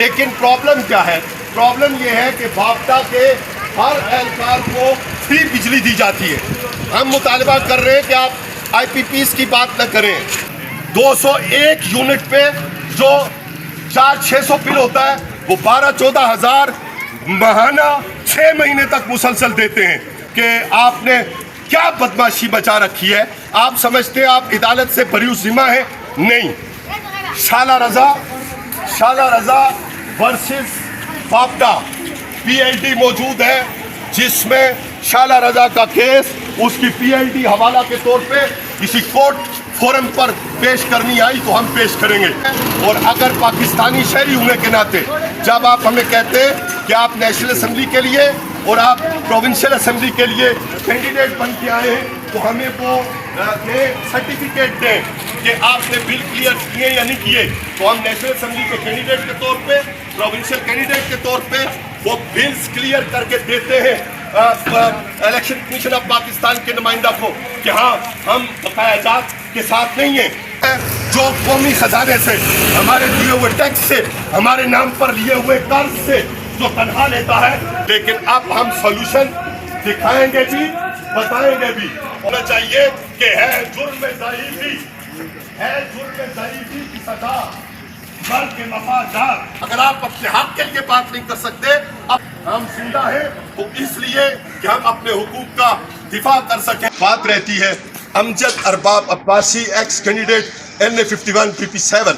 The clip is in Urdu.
لیکن پرابلم کیا ہے؟ پرابلم یہ ہے کہ بابٹا کے ہر اہلکار کو فری بجلی دی جاتی ہے. ہم مطالبہ کر رہے ہیں کہ آپ آئی پی پیز کی بات نہ کریں. 201 یونٹ پہ جو 400-600 بل ہوتا ہے وہ 12-14 ہزار ماہانہ 6 مہینے تک مسلسل دیتے ہیں. کہ آپ نے کیا بدماشی بچا رکھی ہے؟ آپ سمجھتے ہیں آپ عدالت سے بری ذمہ ہیں؟ نہیں. شالہ رضا ورسز بابٹا پی ایل ڈی موجود ہے جس میں شالہ رضا کا کیس اس کی پی ایل ڈی حوالہ کے طور پہ کسی کورٹ فورم پر پیش کرنی آئی تو ہم پیش کریں گے. اور اگر پاکستانی شہری ہونے کے ناطے جب آپ ہمیں کہتے ہیں کہ آپ نیشنل اسمبلی کے لیے اور آپ پروونشل اسمبلی کے لیے کینڈیڈیٹ بن کے آئے ہیں تو ہمیں وہ سرٹیفکیٹ دیں کہ آپ نے بل کلیئر کیے یا نہیں کیے. تو ہم نیشنل اسمبلی کے کینڈیڈیٹ کے طور پہ پروونشل کینڈیڈیٹ کے طور پہ وہ بلز کلیئر کر کے دیتے ہیں الیکشن کمیشن آف پاکستان کے نمائندہ کو کہ ہاں ہم بقایا جات کے ساتھ نہیں ہیں. جو قومی خزانے سے ہمارے دیے ہوئے ٹیکس سے ہمارے نام پر لیے ہوئے قرض سے جو تنخواہ لیتا ہے. لیکن اب ہم سولوشن دکھائیں گے بھی بتائیں گے بھی. ہونا چاہیے کہ ہے جرم ضعیفی کی سزا مرد کے مفادات. اگر آپ اپنے حق کے لیے بات نہیں کر سکتے اب ہم زندہ ہیں تو اس لیے کہ ہم اپنے حقوق کا دفاع کر سکیں. بات رہتی ہے Amjad Arbab Abbasi ex candidate NA 51 PP7